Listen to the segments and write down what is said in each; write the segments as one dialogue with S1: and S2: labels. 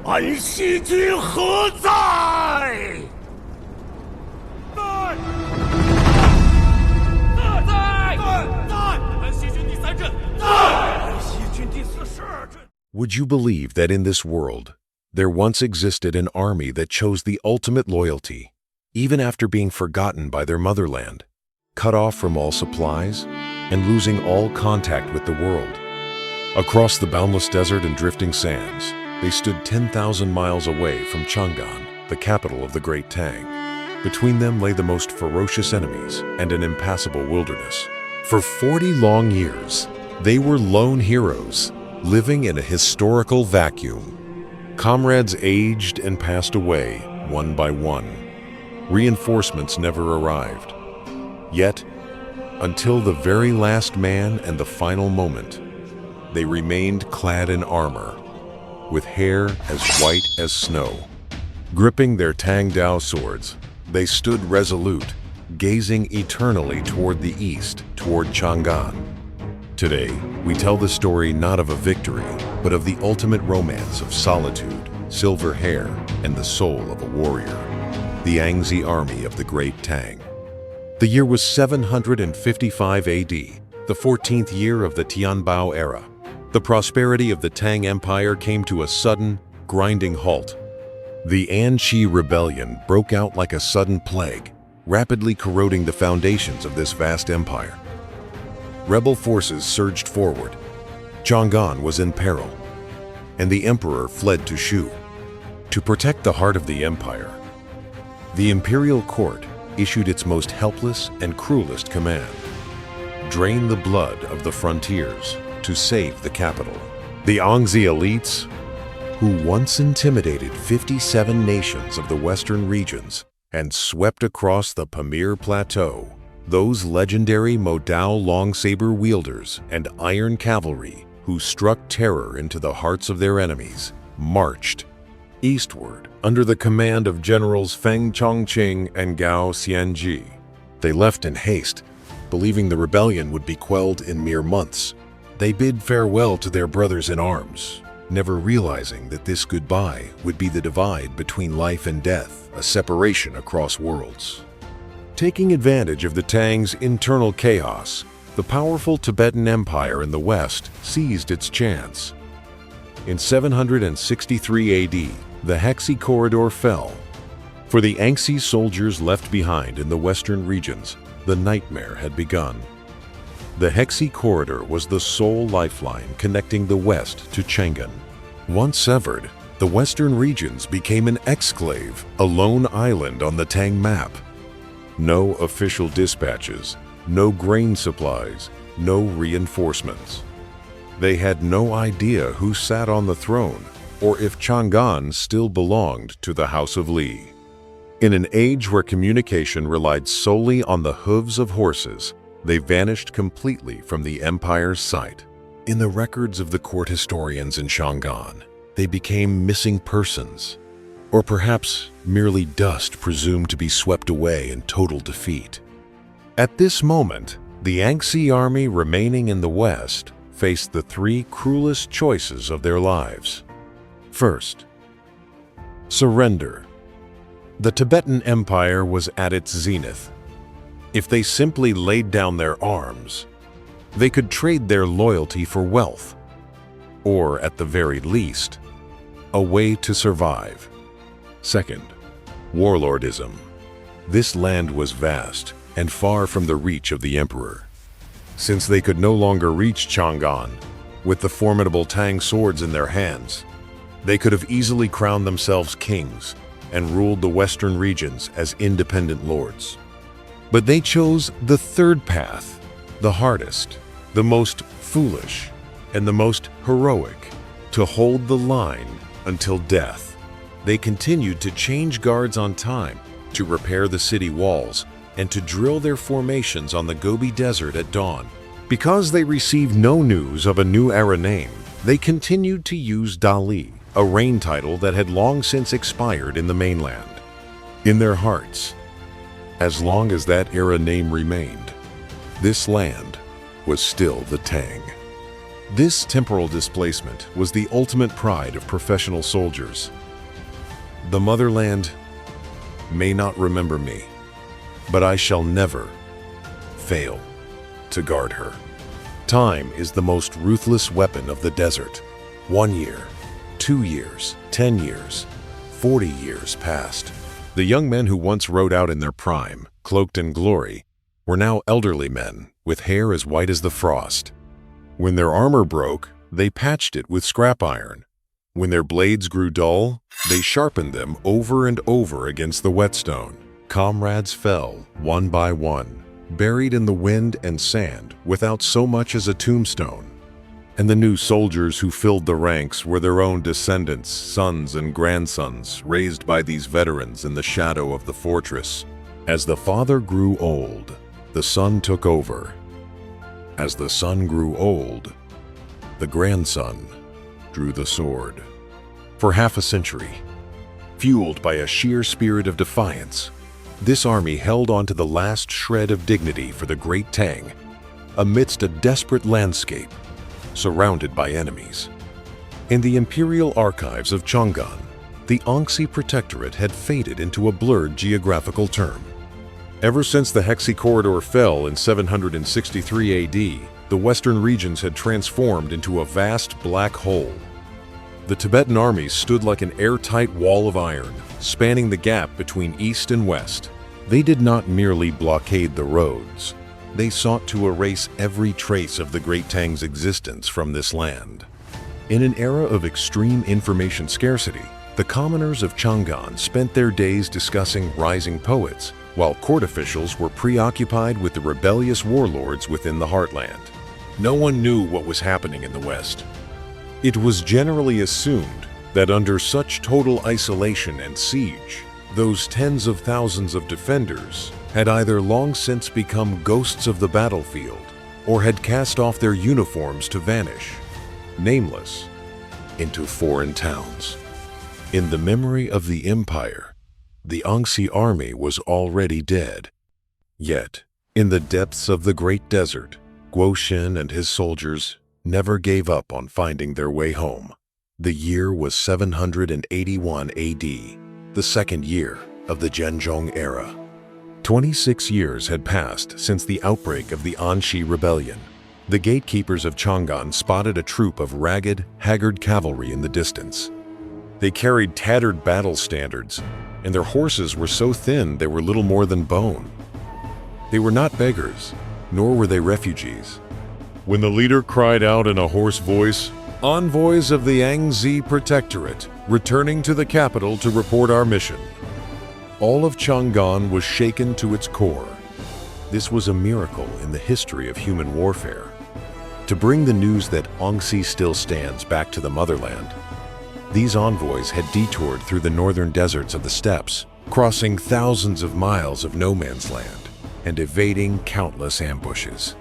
S1: 安西军何在？
S2: 在！安西军第3阵在！安西军第42阵。
S3: Would you believe that in this world, there once existed an army that chose the ultimate loyalty, even after being forgotten by their motherland, cut off from all supplies, and losing all contact with the world? Across the boundless desert and drifting sands, they stood 10,000 miles away from Chang'an, the capital of the Great Tang. Between them lay the most ferocious enemies and an impassable wilderness. For 40 long years, they were lone heroes, living in a historical vacuum. Comrades aged and passed away, one by one. Reinforcements never arrived. Yet, until the very last man and the final moment, they remained clad in armor, with hair as white as snow. Gripping their Tang Dao swords, they stood resolute, gazing eternally toward the east, toward Chang'an. Today, we tell the story not of a victory, but of the ultimate romance of solitude, silver hair, and the soul of a warrior, the Anxi Army of the Great Tang. The year was 755 AD, the 14th year of the Tianbao era. The prosperity of the Tang Empire came to a sudden, grinding halt. The Anxi Rebellion broke out like a sudden plague, rapidly corroding the foundations of this vast empire. Rebel forces surged forward. Chang'an was in peril, and the emperor fled to Shu. To protect the heart of the empire, the imperial court issued its most helpless and cruelest command: drain the blood of the frontiers to save the capital. The Anxi elites, who once intimidated 57 nations of the western regions and swept across the Pamir Plateau, those legendary Modao long-saber wielders and iron cavalry who struck terror into the hearts of their enemies, marched eastward under the command of Generals Feng Chongqing and Gao Xianji. They left in haste, believing the rebellion would be quelled in mere months. They bid farewell to their brothers in arms, never realizing that this goodbye would be the divide between life and death, a separation across worlds. Taking advantage of the Tang's internal chaos, the powerful Tibetan Empire in the west seized its chance. In 763 AD, the Hexi Corridor fell. For the Anxi soldiers left behind in the western regions, the nightmare had begun. The Hexi Corridor was the sole lifeline connecting the west to Chang'an. Once severed, the western regions became an exclave, a lone island on the Tang map. No official dispatches, no grain supplies, no reinforcements. They had no idea who sat on the throne or if Chang'an still belonged to the House of Li. In an age where communication relied solely on the hooves of horses, they vanished completely from the empire's sight. In the records of the court historians in Chang'an, they became missing persons, or perhaps merely dust presumed to be swept away in total defeat. At this moment, the Anxi army remaining in the west faced the three cruelest choices of their lives. First, surrender. The Tibetan Empire was at its zenith. If they simply laid down their arms, they could trade their loyalty for wealth, or at the very least, a way to survive. Second, warlordism. This land was vast and far from the reach of the emperor. Since they could no longer reach Chang'an, with the formidable Tang swords in their hands, they could have easily crowned themselves kings and ruled the western regions as independent lords. But they chose the third path, the hardest, the most foolish, and the most heroic, to hold the line until death. They continued to change guards on time, to repair the city walls, and to drill their formations on the Gobi Desert at dawn. Because they received no news of a new era name, they continued to use Dali, a reign title that had long since expired in the mainland. In their hearts, as long as that era name remained, this land was still the Tang. This temporal displacement was the ultimate pride of professional soldiers. The motherland may not remember me, but I shall never fail to guard her. Time is the most ruthless weapon of the desert. 1 year, 2 years, 10 years, 40 years passed. The young men who once rode out in their prime, cloaked in glory, were now elderly men with hair as white as the frost. When their armor broke, they patched it with scrap iron. When their blades grew dull, they sharpened them over and over against the whetstone. Comrades fell, one by one, buried in the wind and sand without so much as a tombstone. And the new soldiers who filled the ranks were their own descendants, sons and grandsons, raised by these veterans in the shadow of the fortress. As the father grew old, the son took over. As the son grew old, the grandson drew the sword. For half a century, fueled by a sheer spirit of defiance, this army held on to the last shred of dignity for the Great Tang, amidst a desperate landscape, surrounded by enemies. In the imperial archives of Chang'an, the Anxi Protectorate had faded into a blurred geographical term. Ever since the Hexi Corridor fell in 763 AD, the western regions had transformed into a vast black hole. The Tibetan armies stood like an airtight wall of iron, spanning the gap between east and west. They did not merely blockade the roads. They sought to erase every trace of the Great Tang's existence from this land. In an era of extreme information scarcity, the commoners of Chang'an spent their days discussing rising poets, while court officials were preoccupied with the rebellious warlords within the heartland. No one knew what was happening in the West. It was generally assumed that under such total isolation and siege, those tens of thousands of defenders had either long since become ghosts of the battlefield or had cast off their uniforms to vanish, nameless, into foreign towns. In the memory of the empire, the Anxi Army was already dead. Yet, in the depths of the great desert, Guo Xin and his soldiers never gave up on finding their way home. The year was 781 AD, the second year of the Zhenzhong era. 26 years had passed since the outbreak of the Anxi Rebellion. The gatekeepers of Chang'an spotted a troop of ragged, haggard cavalry in the distance. They carried tattered battle standards, and their horses were so thin they were little more than bone. They were not beggars, nor were they refugees. When the leader cried out in a hoarse voice, "Envoys of the Anxi Protectorate, returning to the capital to report our mission," all of Chang'an was shaken to its core. This was a miracle in the history of human warfare. To bring the news that Anxi still stands back to the motherland, these envoys had detoured through the northern deserts of the steppes, crossing thousands of miles of no man's land and evading countless ambushes.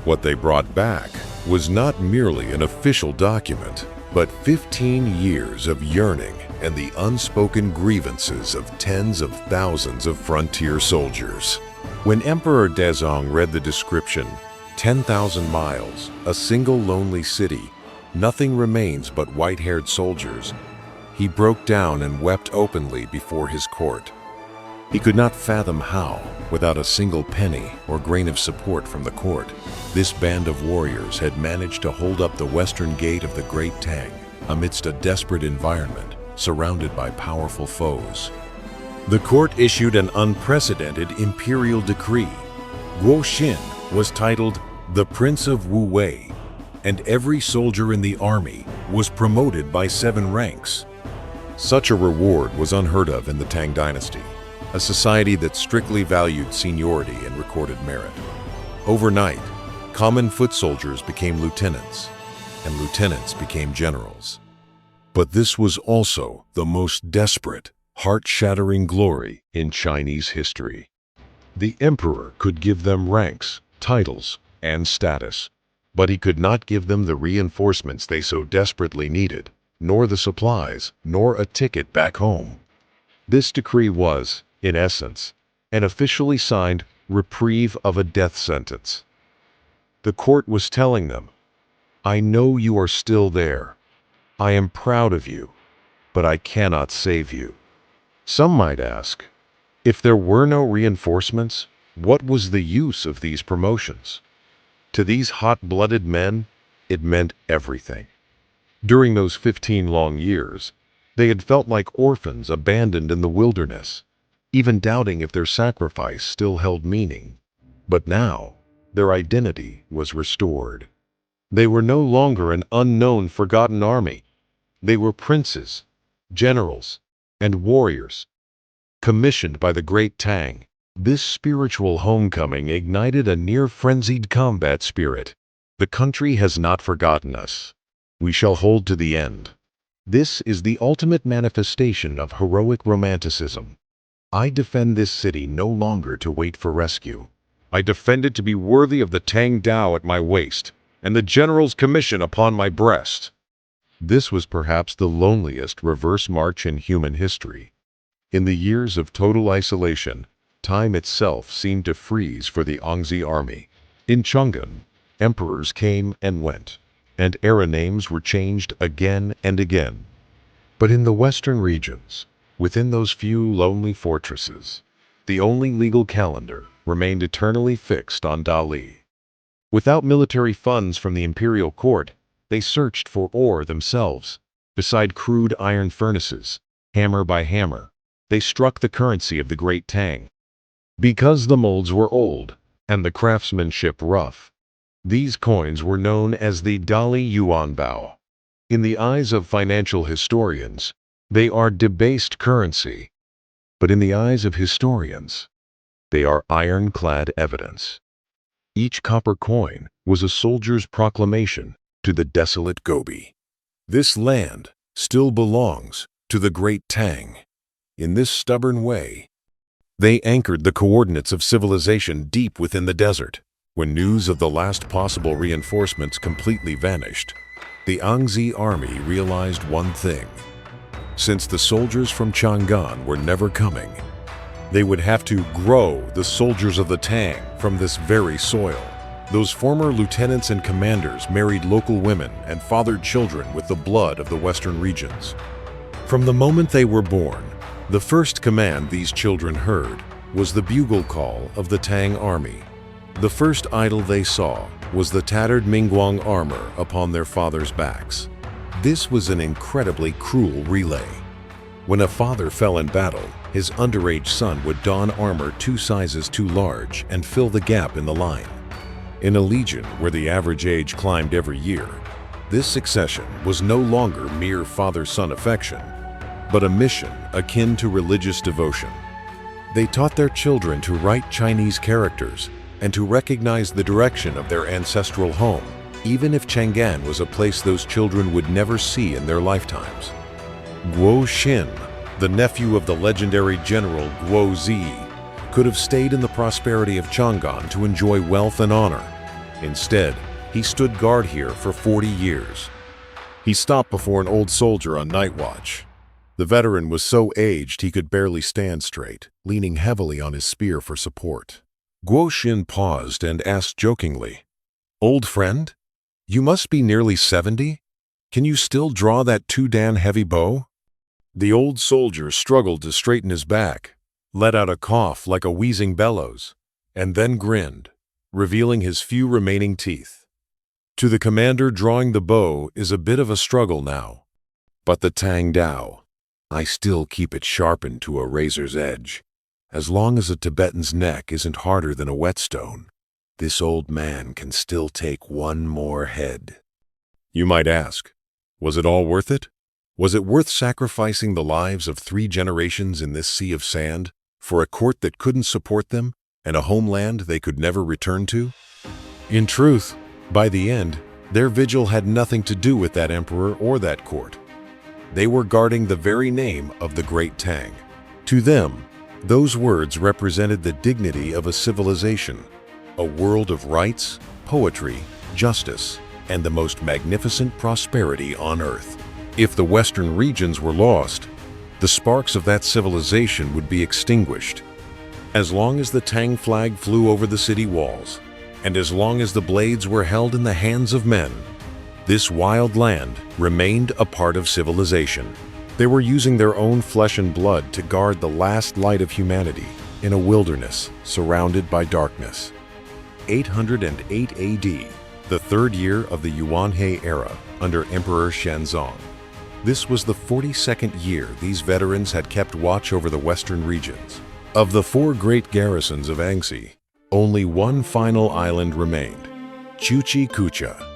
S3: What they brought back was not merely an official document, but 15 years of yearning and the unspoken grievances of tens of thousands of frontier soldiers. When Emperor Dezong read the description, 10,000 miles, a single lonely city, nothing remains but white-haired soldiers, he broke down and wept openly before his court. He could not fathom how, without a single penny or grain of support from the court, this band of warriors had managed to hold up the western gate of the Great Tang amidst a desperate environment surrounded by powerful foes. The court issued an unprecedented imperial decree. Guo Xin was titled the Prince of Wu Wei, and every soldier in the army was promoted by 7 ranks. Such a reward was unheard of in the Tang Dynasty, a society that strictly valued seniority and recorded merit. Overnight, common foot soldiers became lieutenants, and lieutenants became generals. But this was also the most desperate, heart-shattering glory in Chinese history. The emperor could give them ranks, titles, and status, but he could not give them the reinforcements they so desperately needed, nor the supplies, nor a ticket back home. This decree was, in essence, an officially signed reprieve of a death sentence. The court was telling them, I know you are still there. I am proud of you, but I cannot save you. Some might ask, if there were no reinforcements, what was the use of these promotions? To these hot-blooded men, it meant everything. During those 15 long years, they had felt like orphans abandoned in the wilderness, even doubting if their sacrifice still held meaning. But now, their identity was restored. They were no longer an unknown, forgotten army. They were princes, generals, and warriors, commissioned by the Great Tang. This spiritual homecoming ignited a near-frenzied combat spirit. The country has not forgotten us. We shall hold to the end. This is the ultimate manifestation of heroic romanticism. I defend this city no longer to wait for rescue. I defend it to be worthy of the Tang Dao at my waist and the general's commission upon my breast. This was perhaps the loneliest reverse march in human history. In the years of total isolation, time itself seemed to freeze for the Anxi Army. In Chang'an, emperors came and went, and era names were changed again and again. But in the western regions, within those few lonely fortresses, the only legal calendar remained eternally fixed on Dali. Without military funds from the imperial court, they searched for ore themselves. Beside crude iron furnaces, hammer by hammer, they struck the currency of the Great Tang. Because the molds were old and the craftsmanship rough, these coins were known as the Dali Yuanbao. In the eyes of financial historians, they are debased currency. But in the eyes of historians, they are ironclad evidence. Each copper coin was a soldier's proclamation to the desolate Gobi. This land still belongs to the Great Tang. In this stubborn way, they anchored the coordinates of civilization deep within the desert. When news of the last possible reinforcements completely vanished, the Anxi Army realized one thing. Since the soldiers from Chang'an were never coming, they would have to grow the soldiers of the Tang from this very soil. Those former lieutenants and commanders married local women and fathered children with the blood of the western regions. From the moment they were born, the first command these children heard was the bugle call of the Tang Army. The first idol they saw was the tattered Mingguang armor upon their fathers' backs. This was an incredibly cruel relay. When a father fell in battle, his underage son would don armor 2 sizes too large and fill the gap in the line. In a legion where the average age climbed every year, this succession was no longer mere father-son affection, but a mission akin to religious devotion. They taught their children to write Chinese characters and to recognize the direction of their ancestral home, even if Chang'an was a place those children would never see in their lifetimes. Guo Xin, the nephew of the legendary general Guo Zi, could have stayed in the prosperity of Chang'an to enjoy wealth and honor. Instead, he stood guard here for 40 years. He stopped before an old soldier on night watch. The veteran was so aged he could barely stand straight, leaning heavily on his spear for support. Guo Xin paused and asked jokingly, "Old friend, you must be nearly 70? Can you still draw that 2-dan heavy bow?" The old soldier struggled to straighten his back, let out a cough like a wheezing bellows, and then grinned, revealing his few remaining teeth. To the commander, drawing the bow is a bit of a struggle now. But the Tang Dao, I still keep it sharpened to a razor's edge. As long as a Tibetan's neck isn't harder than a whetstone, this old man can still take one more head. You might ask, was it all worth it? Was it worth sacrificing the lives of 3 generations in this sea of sand for a court that couldn't support them and a homeland they could never return to? In truth, by the end, their vigil had nothing to do with that emperor or that court. They were guarding the very name of the Great Tang. To them, those words represented the dignity of a civilization, a world of rights, poetry, justice, and the most magnificent prosperity on earth. If the western regions were lost, the sparks of that civilization would be extinguished. As long as the Tang flag flew over the city walls, and as long as the blades were held in the hands of men, This wild land remained a part of civilization. They were using their own flesh and blood to guard the last light of humanity in a wilderness surrounded by darkness. 808 AD, the third year of the Yuanhe era under Emperor Shenzong. This was the 42nd year these veterans had kept watch over the western regions. Of the 4 great garrisons of Anxi, only one final island remained, Chuchi-Kucha.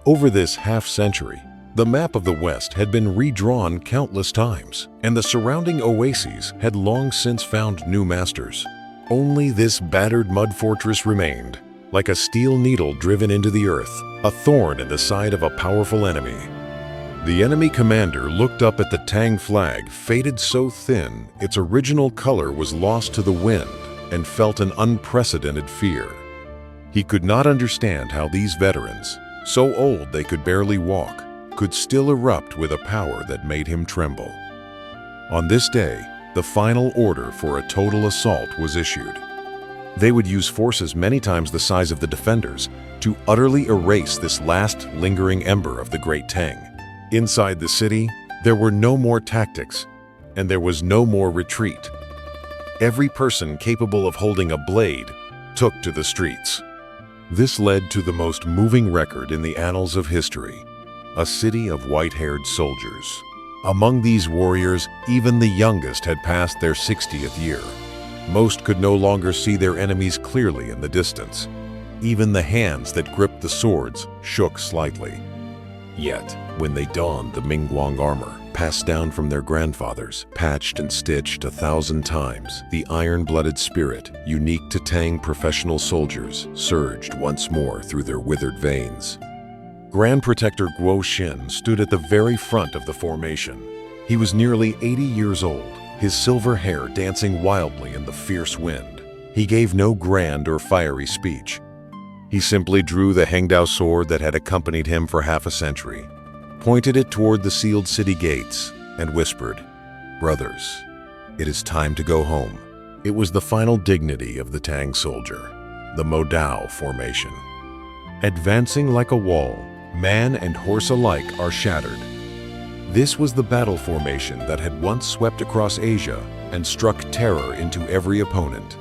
S3: Over this half-century, the map of the West had been redrawn countless times, and the surrounding oases had long since found new masters. Only this battered mud fortress remained, like a steel needle driven into the earth, a thorn in the side of a powerful enemy. The enemy commander looked up at the Tang flag, faded so thin its original color was lost to the wind, and felt an unprecedented fear. He could not understand how these veterans, so old they could barely walk, could still erupt with a power that made him tremble. On this day, the final order for a total assault was issued. They would use forces many times the size of the defenders to utterly erase this last lingering ember of the Great Tang. Inside the city, there were no more tactics, and there was no more retreat. Every person capable of holding a blade took to the streets. This led to the most moving record in the annals of history, a city of white-haired soldiers. Among these warriors, even the youngest had passed their 60th year. Most could no longer see their enemies clearly in the distance. Even the hands that gripped the swords shook slightly. Yet, when they donned the Mingguang armor, passed down from their grandfathers, patched and stitched 1,000 times, the iron-blooded spirit, unique to Tang professional soldiers, surged once more through their withered veins. Grand Protector Guo Xin stood at the very front of the formation. He was nearly 80 years old, his silver hair dancing wildly in the fierce wind. He gave no grand or fiery speech. He simply drew the Hengdao sword that had accompanied him for half a century, pointed it toward the sealed city gates, and whispered, "Brothers, it is time to go home." It was the final dignity of the Tang soldier, the Modao formation. Advancing like a wall, man and horse alike are shattered. This was the battle formation that had once swept across Asia and struck terror into every opponent.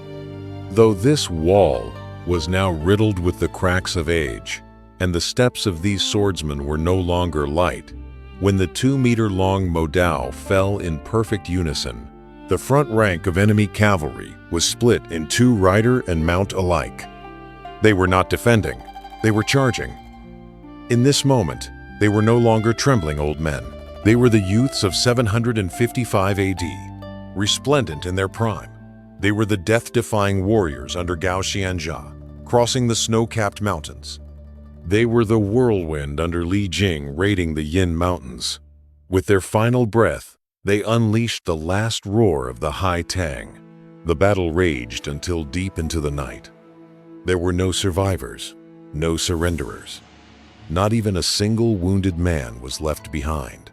S3: Though this wall was now riddled with the cracks of age, and the steps of these swordsmen were no longer light, when the 2-meter-long Modao fell in perfect unison, the front rank of enemy cavalry was split in 2 rider and mount alike. They were not defending, they were charging. In this moment, they were no longer trembling old men. They were the youths of 755 AD, resplendent in their prime. They were the death-defying warriors under Gao Xianjia, crossing the snow-capped mountains. They were the whirlwind under Li Jing raiding the Yin Mountains. With their final breath, they unleashed the last roar of the High Tang. The battle raged until deep into the night. There were no survivors, no surrenderers. Not even a single wounded man was left behind.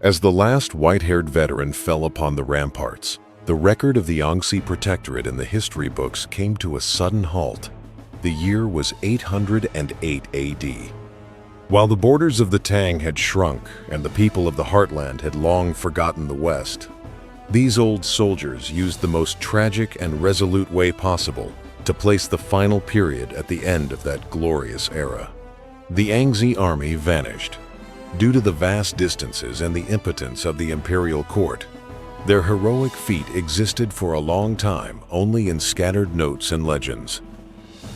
S3: As the last white-haired veteran fell upon the ramparts, the record of the Anxi Protectorate in the history books came to a sudden halt. The year was 808 AD. While the borders of the Tang had shrunk and the people of the heartland had long forgotten the West, these old soldiers used the most tragic and resolute way possible to place the final period at the end of that glorious era. The Anxi Army vanished. Due to the vast distances and the impotence of the imperial court, their heroic feat existed for a long time only in scattered notes and legends.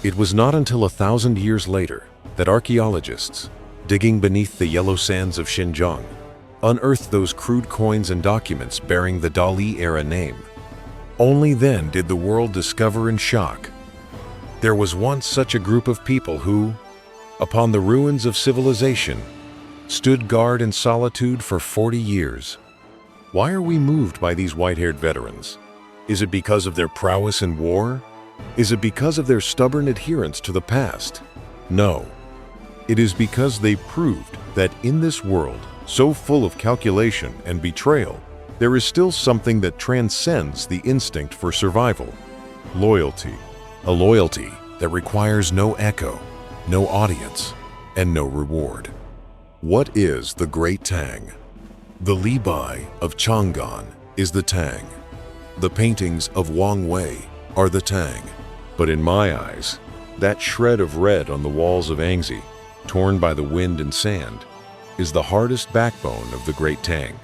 S3: It was not until 1,000 years later that archaeologists, digging beneath the yellow sands of Xinjiang, unearthed those crude coins and documents bearing the Dali era name. Only then did the world discover in shock. There was once such a group of people who, upon the ruins of civilization, stood guard in solitude for 40 years. Why are we moved by these white-haired veterans? Is it because of their prowess in war? Is it because of their stubborn adherence to the past? No. It is because they proved that in this world, so full of calculation and betrayal, there is still something that transcends the instinct for survival. Loyalty. A loyalty that requires no echo, no audience, and no reward. What is the Great Tang? The Li Bai of Chang'an is the Tang. The paintings of Wang Wei are the Tang. But in my eyes, that shred of red on the walls of Anxi, torn by the wind and sand, is the hardest backbone of the Great Tang.